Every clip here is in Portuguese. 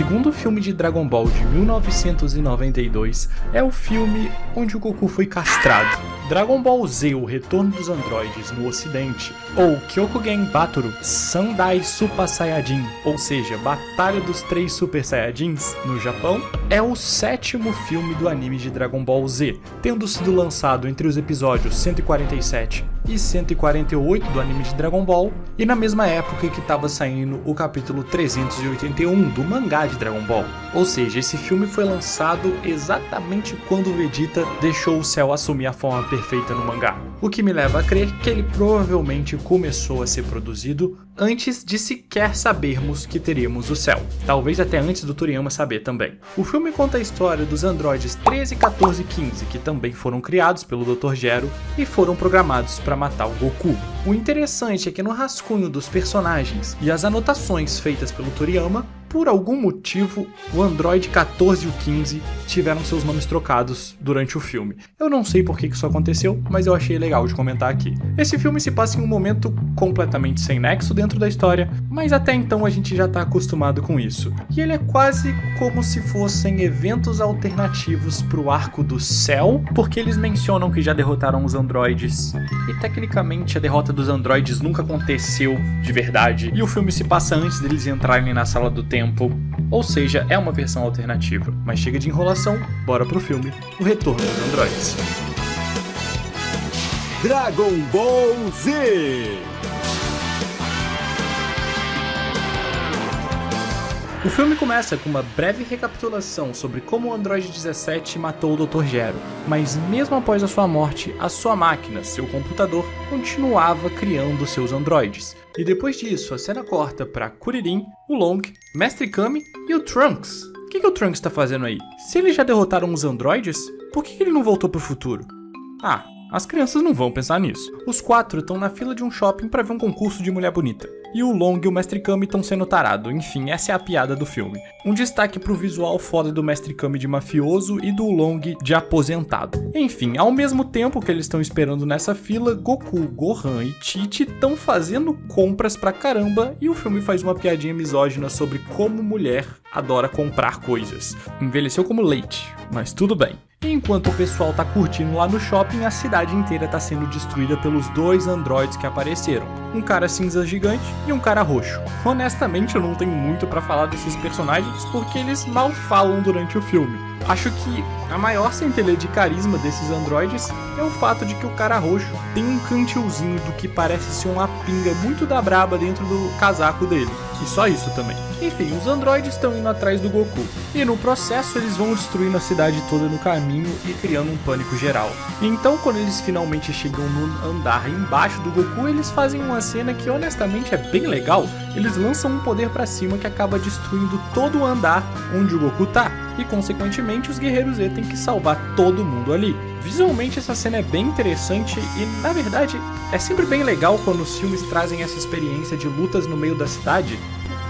segundo filme de Dragon Ball de 1992 é o filme onde o Goku foi castrado. Dragon Ball Z, o Retorno dos Androides no ocidente, ou Kyokugen Batoru Sandai Super Saiyajin, ou seja, Batalha dos Três Super Saiyajins no Japão, é o sétimo filme do anime de Dragon Ball Z, tendo sido lançado entre os episódios 147 e 148 do anime de Dragon Ball, e na mesma época que estava saindo o capítulo 381 do mangá de Dragon Ball. Ou seja, esse filme foi lançado exatamente quando o Vegeta deixou o Cell assumir a forma perfeita no mangá. O que me leva a crer que ele provavelmente começou a ser produzido antes de sequer sabermos que teríamos o Cell. Talvez até antes do Toriyama saber também. O filme conta a história dos androides 13, 14 e 15, que também foram criados pelo Dr. Gero e foram programados para matar o Goku. O interessante é que no rascunho dos personagens e as anotações feitas pelo Toriyama, por algum motivo, o Android 14 e o 15 tiveram seus nomes trocados durante o filme. Eu não sei por que isso aconteceu, mas eu achei legal de comentar aqui. Esse filme se passa em um momento completamente sem nexo dentro da história, mas até então a gente já tá acostumado com isso. E ele é quase como se fossem eventos alternativos pro arco do Cell, porque eles mencionam que já derrotaram os androides, e tecnicamente a derrota dos androides nunca aconteceu de verdade, e o filme se passa antes deles entrarem na sala do tempo. Ou seja, é uma versão alternativa. Mas chega de enrolação, bora pro filme O Retorno dos Androides. Dragon Ball Z. O filme começa com uma breve recapitulação sobre como o Android 17 matou o Dr. Gero, mas mesmo após a sua morte, a sua máquina, seu computador, continuava criando seus androides. E depois disso, a cena corta para Kuririn, o Long, Mestre Kami e o Trunks. O que o Trunks tá fazendo aí? Se eles já derrotaram os androides, por que ele não voltou pro futuro? As crianças não vão pensar nisso. Os quatro estão na fila de um shopping para ver um concurso de mulher bonita. E o Long e o Mestre Kami estão sendo tarado. Enfim, essa é a piada do filme. Um destaque pro visual foda do Mestre Kami de mafioso e do Long de aposentado. Enfim, ao mesmo tempo que eles estão esperando nessa fila, Goku, Gohan e Tite estão fazendo compras pra caramba e o filme faz uma piadinha misógina sobre como mulher adora comprar coisas. Envelheceu como leite, mas tudo bem. E enquanto o pessoal tá curtindo lá no shopping, a cidade inteira tá sendo destruída pelos dois androides que apareceram. Um cara cinza gigante e um cara roxo. Honestamente, eu não tenho muito pra falar desses personagens porque eles mal falam durante o filme. Acho que a maior centelha de carisma desses androides é o fato de que o cara roxo tem um cantilzinho do que parece ser uma pinga muito da braba dentro do casaco dele. E só isso também. Enfim, os androides estão indo atrás do Goku. E no processo eles vão destruindo a cidade toda no caminho e criando um pânico geral. E então quando eles finalmente chegam no andar embaixo do Goku, eles fazem uma cena que honestamente é bem legal. Eles lançam um poder pra cima que acaba destruindo todo o andar onde o Goku tá. E consequentemente os guerreiros Z têm que salvar todo mundo ali. Visualmente essa cena é bem interessante e na verdade é sempre bem legal quando os filmes trazem essa experiência de lutas no meio da cidade.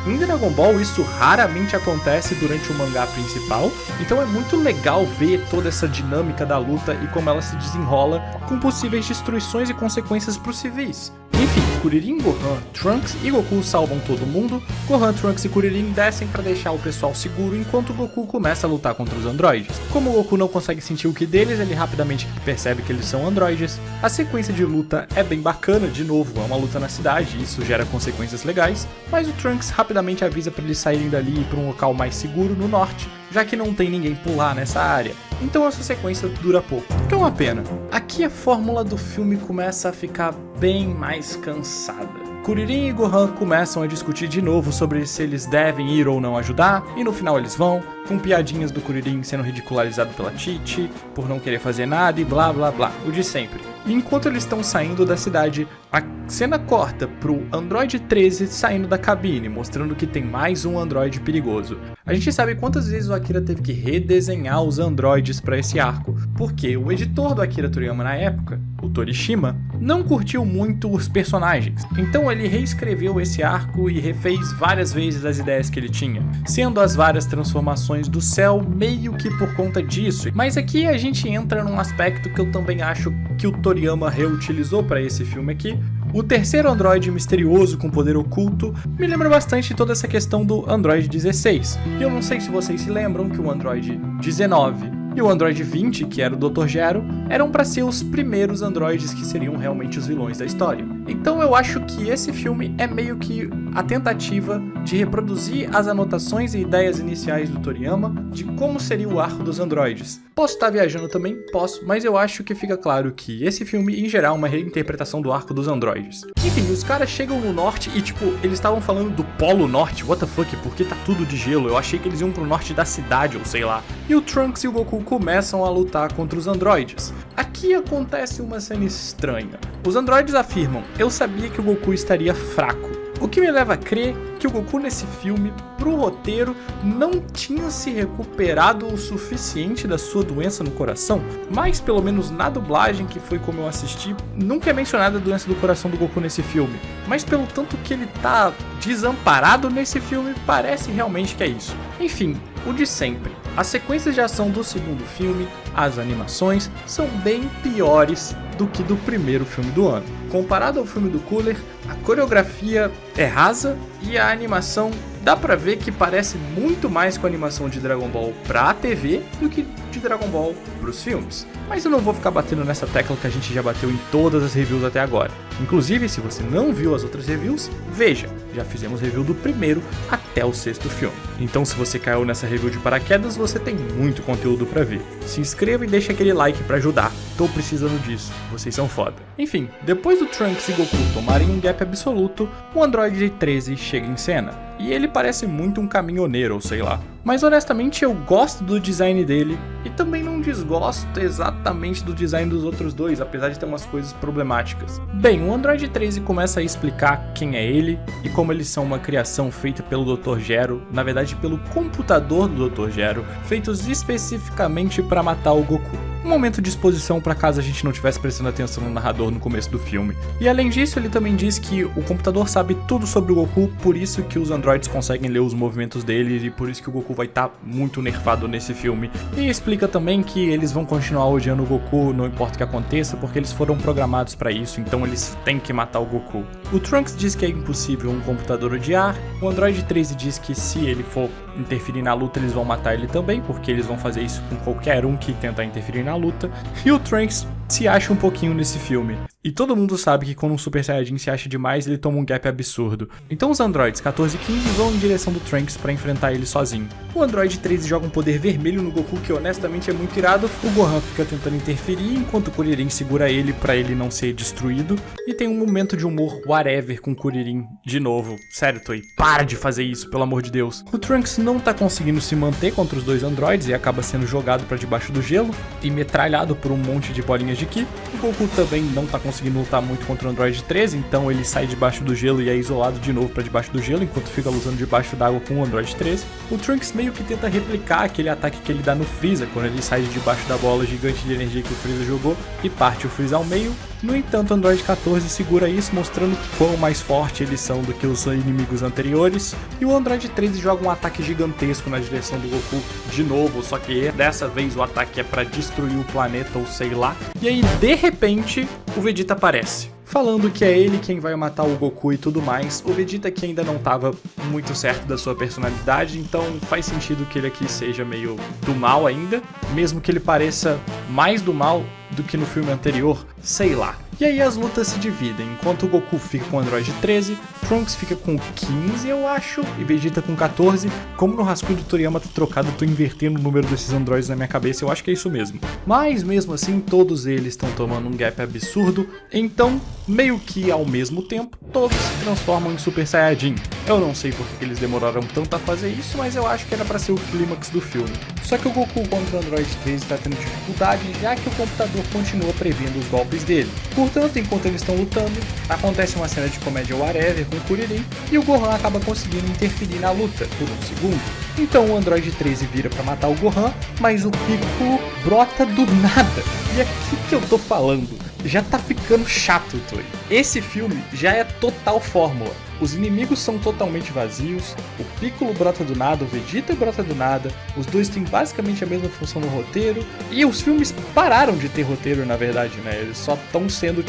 Em Dragon Ball isso raramente acontece durante o mangá principal, então é muito legal ver toda essa dinâmica da luta e como ela se desenrola com possíveis destruições e consequências para os civis. Enfim, Kuririn, Gohan, Trunks e Goku salvam todo mundo. Gohan, Trunks e Kuririn descem para deixar o pessoal seguro enquanto Goku começa a lutar contra os androides. Como o Goku não consegue sentir o ki deles, ele rapidamente percebe que eles são androides. A sequência de luta é bem bacana, de novo, é uma luta na cidade e isso gera consequências legais, mas o Trunks rapidamente avisa para eles saírem dali e ir para um local mais seguro no norte, já que não tem ninguém por lá nessa área. Então essa sequência dura pouco, que é uma pena. Aqui a fórmula do filme começa a ficar bem mais cansada. Kuririn e Gohan começam a discutir de novo sobre se eles devem ir ou não ajudar, e no final eles vão, com piadinhas do Kuririn sendo ridicularizado pela Tite, por não querer fazer nada e blá blá blá, o de sempre. E enquanto eles estão saindo da cidade, a cena corta pro Android 13 saindo da cabine, mostrando que tem mais um androide perigoso. A gente sabe quantas vezes o Akira teve que redesenhar os androides para esse arco, porque o editor do Akira Toriyama na época, o Torishima, não curtiu muito os personagens. Então ele reescreveu esse arco e refez várias vezes as ideias que ele tinha, sendo as várias transformações do Cell meio que por conta disso. Mas aqui a gente entra num aspecto que eu também acho que o Toriyama reutilizou para esse filme aqui, O terceiro androide misterioso com poder oculto me lembra bastante toda essa questão do Android 16. E eu não sei se vocês se lembram que o Android 19 e o Android 20, que era o Dr. Gero, eram para ser os primeiros androides que seriam realmente os vilões da história. Então eu acho que esse filme é meio que a tentativa de reproduzir as anotações e ideias iniciais do Toriyama de como seria o arco dos androides. Posso estar viajando também? Posso, mas eu acho que fica claro que esse filme, em geral, é uma reinterpretação do arco dos androides. Enfim, os caras chegam no norte e, tipo, eles estavam falando do Polo Norte, what the fuck, porque tá tudo de gelo, eu achei que eles iam pro norte da cidade, ou sei lá. E o Trunks e o Goku começam a lutar contra os androides. Aqui acontece uma cena estranha. Os androides afirmam, eu sabia que o Goku estaria fraco. O que me leva a crer que o Goku nesse filme, pro roteiro, não tinha se recuperado o suficiente da sua doença no coração, mas pelo menos na dublagem, que foi como eu assisti, nunca é mencionada a doença do coração do Goku nesse filme. Mas pelo tanto que ele tá desamparado nesse filme, parece realmente que é isso. Enfim, o de sempre. As sequências de ação do segundo filme, as animações, são bem piores do que do primeiro filme do ano. Comparado ao filme do Cooler, a coreografia é rasa e a animação dá pra ver que parece muito mais com a animação de Dragon Ball pra TV do que de Dragon Ball pros filmes. Mas eu não vou ficar batendo nessa tecla que a gente já bateu em todas as reviews até agora. Inclusive, se você não viu as outras reviews, veja, já fizemos review do primeiro até o sexto filme. Então se você caiu nessa review de paraquedas, você tem muito conteúdo pra ver. Se inscreva e deixa aquele like pra ajudar, tô precisando disso, vocês são foda. Enfim, depois do Trunks e Goku tomarem um gap absoluto, o Android 13 chega em cena. E ele parece muito um caminhoneiro, ou sei lá. Mas honestamente eu gosto do design dele e também não desgosto exatamente do design dos outros dois, apesar de ter umas coisas problemáticas. Bem, o Android 13 começa a explicar quem é ele e como eles são uma criação feita pelo Dr. Gero, na verdade pelo computador do Dr. Gero, feitos especificamente para matar o Goku. Um momento de exposição para caso a gente não estivesse prestando atenção no narrador no começo do filme. E além disso, ele também diz que o computador sabe tudo sobre o Goku, por isso que os androides conseguem ler os movimentos dele e por isso que o Goku vai estar muito nerfado nesse filme. E explica também que eles vão continuar odiando o Goku, não importa o que aconteça, porque eles foram programados para isso, então eles têm que matar o Goku. O Trunks diz que é impossível um computador odiar, o Android 13 diz que se ele for interferir na luta, eles vão matar ele também, porque eles vão fazer isso com qualquer um que tentar interferir na luta, e o Trunks se acha um pouquinho nesse filme. E todo mundo sabe que quando um Super Saiyajin se acha demais, ele toma um gap absurdo. Então os androids 14 e 15 vão em direção do Trunks pra enfrentar ele sozinho. O Android 13 joga um poder vermelho no Goku que honestamente é muito irado. O Gohan fica tentando interferir enquanto o Kuririn segura ele pra ele não ser destruído. E tem um momento de humor whatever com o Kuririn de novo. Sério, Toei, para de fazer isso, pelo amor de Deus. O Trunks não tá conseguindo se manter contra os dois androids e acaba sendo jogado pra debaixo do gelo e metralhado por um monte de bolinhas de ki. O Goku também não tá conseguindo lutar muito contra o Android 13, então ele sai debaixo do gelo e é isolado de novo pra debaixo do gelo, enquanto fica lutando debaixo d'água com o Android 13. O Trunks meio que tenta replicar aquele ataque que ele dá no Freeza, quando ele sai de debaixo da bola gigante de energia que o Freeza jogou e parte o Freeza ao meio. No entanto, o Android 14 segura isso, mostrando quão mais forte eles são do que os inimigos anteriores. E o Android 13 joga um ataque gigantesco na direção do Goku de novo, só que dessa vez o ataque é pra destruir o planeta ou sei lá. E aí, de repente, o Vegeta aparece, falando que é ele quem vai matar o Goku e tudo mais. O Vegeta que ainda não tava muito certo da sua personalidade, então faz sentido que ele aqui seja meio do mal ainda, mesmo que ele pareça mais do mal do que no filme anterior, sei lá. E aí as lutas se dividem, enquanto o Goku fica com o Android 13, Trunks fica com 15, eu acho, e Vegeta com 14. Como no rascunho do Toriyama tá trocado, eu tô invertendo o número desses androides na minha cabeça, eu acho que é isso mesmo. Mas mesmo assim, todos eles estão tomando um gap absurdo, então, meio que ao mesmo tempo, todos se transformam em Super Saiyajin. Eu não sei por que eles demoraram tanto a fazer isso, mas eu acho que era pra ser o clímax do filme. Só que o Goku contra o Android 13 tá tendo dificuldade, já que o computador continua prevendo os golpes dele. Portanto, enquanto eles estão lutando, acontece uma cena de comédia whatever com o Kuririn, e o Gohan acaba conseguindo interferir na luta por um segundo. Então o Android 13 vira pra matar o Gohan, mas o Piccolo brota do nada. E aqui que eu tô falando, já tá ficando chato, Toei. Esse filme já é total fórmula. Os inimigos são totalmente vazios, o Piccolo brota do nada, o Vegeta brota do nada, os dois têm basicamente a mesma função no roteiro, e os filmes pararam de ter roteiro, na verdade, né? Eles só estão sendo,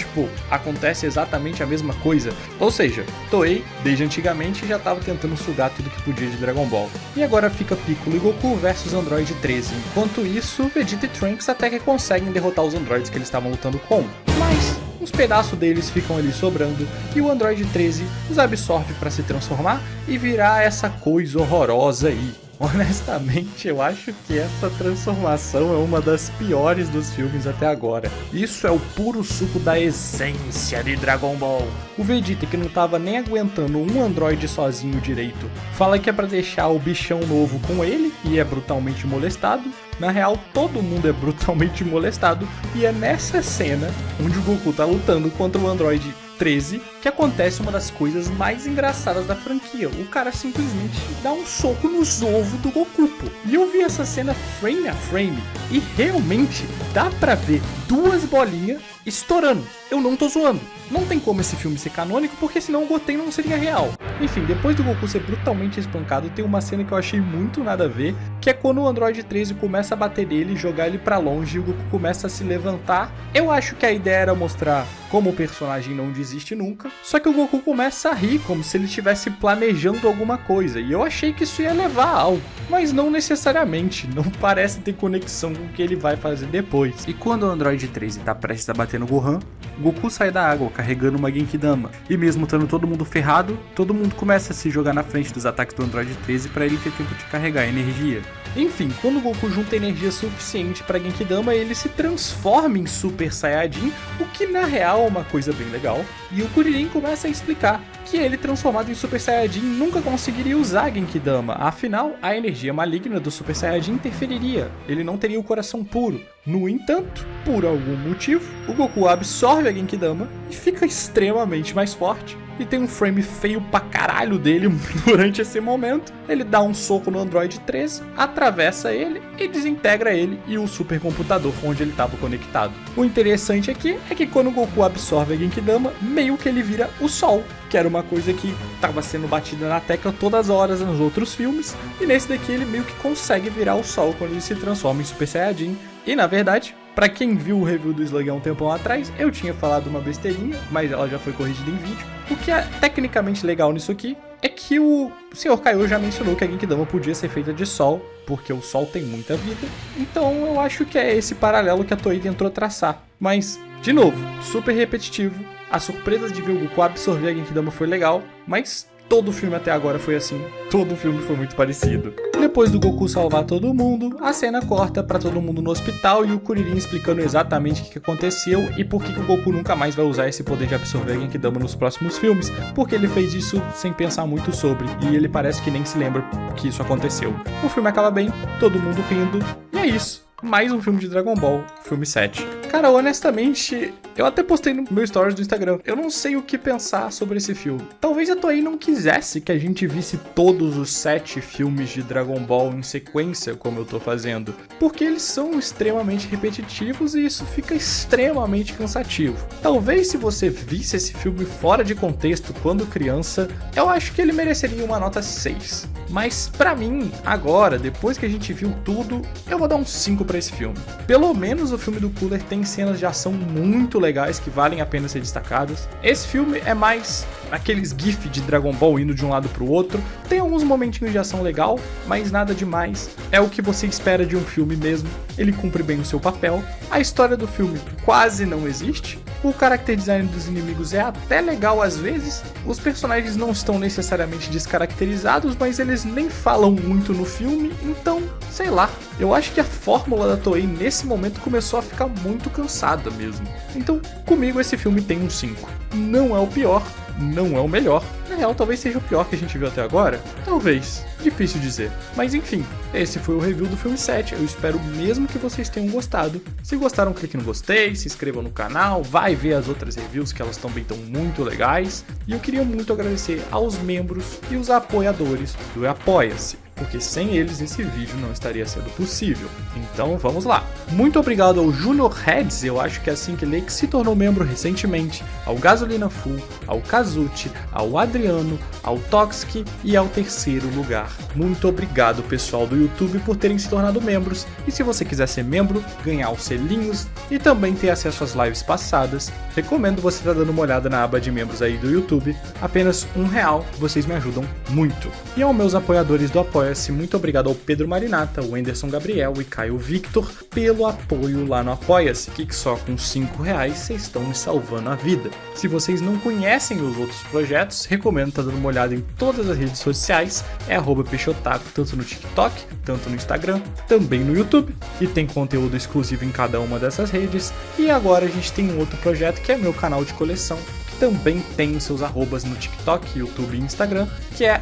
acontece exatamente a mesma coisa. Ou seja, Toei, desde antigamente, já tava tentando sugar tudo que podia de Dragon Ball. E agora fica Piccolo e Goku versus Android 13. Enquanto isso, Vegeta e Trunks até que conseguem derrotar os androides que eles estavam lutando com. Mas uns pedaços deles ficam ali sobrando e o Android 13 os absorve para se transformar e virar essa coisa horrorosa aí. Honestamente, eu acho que essa transformação é uma das piores dos filmes até agora. Isso é o puro suco da essência de Dragon Ball. O Vegeta, que não tava nem aguentando um androide sozinho direito, fala que é pra deixar o bichão novo com ele e é brutalmente molestado. Na real, todo mundo é brutalmente molestado e é nessa cena onde o Goku tá lutando contra o Android 13 que acontece uma das coisas mais engraçadas da franquia. O cara simplesmente dá um soco nos ovos do Goku, pô. E eu vi essa cena frame a frame e realmente dá pra ver duas bolinhas estourando. Eu não tô zoando. Não tem como esse filme ser canônico, porque senão o Goten não seria real. Enfim, depois do Goku ser brutalmente espancado, tem uma cena que eu achei muito nada a ver, que é quando o Android 13 começa a bater nele e jogar ele pra longe e o Goku começa a se levantar. Eu acho que a ideia era mostrar como o personagem não desiste nunca, só que o Goku começa a rir como se ele estivesse planejando alguma coisa, e eu achei que isso ia levar a algo, mas não necessariamente, não parece ter conexão com o que ele vai fazer depois. E quando o Android 13 tá prestes a bater no Gohan, Goku sai da água carregando uma Genkidama, e mesmo estando todo mundo ferrado, todo mundo começa a se jogar na frente dos ataques do Android 13 para ele ter tempo de carregar energia. Enfim, quando o Goku junta energia suficiente para Genkidama, ele se transforma em Super Saiyajin, o que na real é uma coisa bem legal, e o Kuririn começa a explicar que ele, transformado em Super Saiyajin, nunca conseguiria usar Genkidama, afinal, a energia maligna do Super Saiyajin interferiria, ele não teria o coração puro. No entanto, por algum motivo, o Goku absorve a Genkidama e fica extremamente mais forte. E tem um frame feio pra caralho dele durante esse momento. Ele dá um soco no Android 13, atravessa ele e desintegra ele e o supercomputador onde ele estava conectado. O interessante aqui é que quando o Goku absorve a Genkidama, meio que ele vira o Sol, que era uma coisa que estava sendo batida na tecla todas as horas nos outros filmes, e nesse daqui ele meio que consegue virar o Sol quando ele se transforma em Super Saiyajin. E na verdade, pra quem viu o review do Slug há um tempão atrás, eu tinha falado uma besteirinha, mas ela já foi corrigida em vídeo. O que é tecnicamente legal nisso aqui é que o Sr. Kaiô já mencionou que a Genkidama podia ser feita de Sol, porque o Sol tem muita vida. Então eu acho que é esse paralelo que a Toei tentou traçar. Mas, de novo, super repetitivo. A surpresa de ver o Goku absorver a Genkidama foi legal, mas todo o filme até agora foi assim. Todo o filme foi muito parecido. Depois do Goku salvar todo mundo, a cena corta pra todo mundo no hospital e o Kuririn explicando exatamente o que aconteceu e por que o Goku nunca mais vai usar esse poder de absorver a Genkidama nos próximos filmes, porque ele fez isso sem pensar muito sobre, e ele parece que nem se lembra que isso aconteceu. O filme acaba bem, todo mundo rindo, e é isso. Mais um filme de Dragon Ball, filme 7. Cara, honestamente, eu até postei no meu stories do Instagram. Eu não sei o que pensar sobre esse filme. Talvez a Toei não quisesse que a gente visse todos os 7 filmes de Dragon Ball em sequência, como eu tô fazendo, porque eles são extremamente repetitivos e isso fica extremamente cansativo. Talvez se você visse esse filme fora de contexto quando criança, eu acho que ele mereceria uma nota 6. Mas pra mim, agora, depois que a gente viu tudo, eu vou dar um 5 pra esse filme. Pelo menos o filme do Cooler tem cenas de ação muito legais que valem a pena ser destacadas. Esse filme é mais aqueles gif de Dragon Ball indo de um lado pro outro. Tem alguns momentinhos de ação legal, mas nada demais. É o que você espera de um filme mesmo. Ele cumpre bem o seu papel. A história do filme quase não existe. O character design dos inimigos é até legal às vezes. Os personagens não estão necessariamente descaracterizados, mas eles nem falam muito no filme, então, sei lá. Eu acho que a fórmula da Toei nesse momento começou a ficar muito cansada mesmo. Então, comigo esse filme tem um 5. Não é o pior, não é o melhor. Na real, talvez seja o pior que a gente viu até agora. Talvez. Difícil dizer. Mas enfim, esse foi o review do filme 7. Eu espero mesmo que vocês tenham gostado. Se gostaram, clique no gostei, se inscrevam no canal, vai ver as outras reviews que elas também estão muito legais. E eu queria muito agradecer aos membros e os apoiadores do Apoia-se. porque sem eles esse vídeo não estaria sendo possível. Então vamos lá. Muito obrigado ao Junior Heads, eu acho que é assim que ele que se tornou membro recentemente, ao Gasolina Full, ao Kazuti, ao Adriano, ao Toxic e ao terceiro lugar. Muito obrigado pessoal do YouTube por terem se tornado membros, e se você quiser ser membro, ganhar os selinhos e também ter acesso às lives passadas, recomendo você estar dando uma olhada na aba de membros aí do YouTube. Apenas R$1, vocês me ajudam muito. E aos meus apoiadores do Apoia-se, muito obrigado ao Pedro Marinata, o Anderson Gabriel e Caio Victor pelo apoio lá no Apoia-se, que só com R$5 vocês estão me salvando a vida. Se vocês não conhecem os outros projetos, recomendo estar dando uma olhada em todas as redes sociais, é @peixotaku, tanto no TikTok, tanto no Instagram, também no YouTube, e tem conteúdo exclusivo em cada uma dessas redes. E agora a gente tem um outro projeto que é meu canal de coleção, que também tem os seus arrobas no TikTok, YouTube e Instagram, que é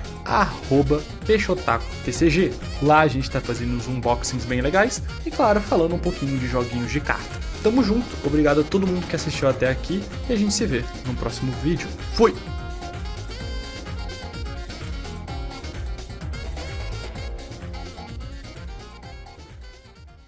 @peixotakutcg. Lá a gente está fazendo uns unboxings bem legais e, claro, falando um pouquinho de joguinhos de carta. Tamo junto, obrigado a todo mundo que assistiu até aqui e a gente se vê no próximo vídeo. Fui!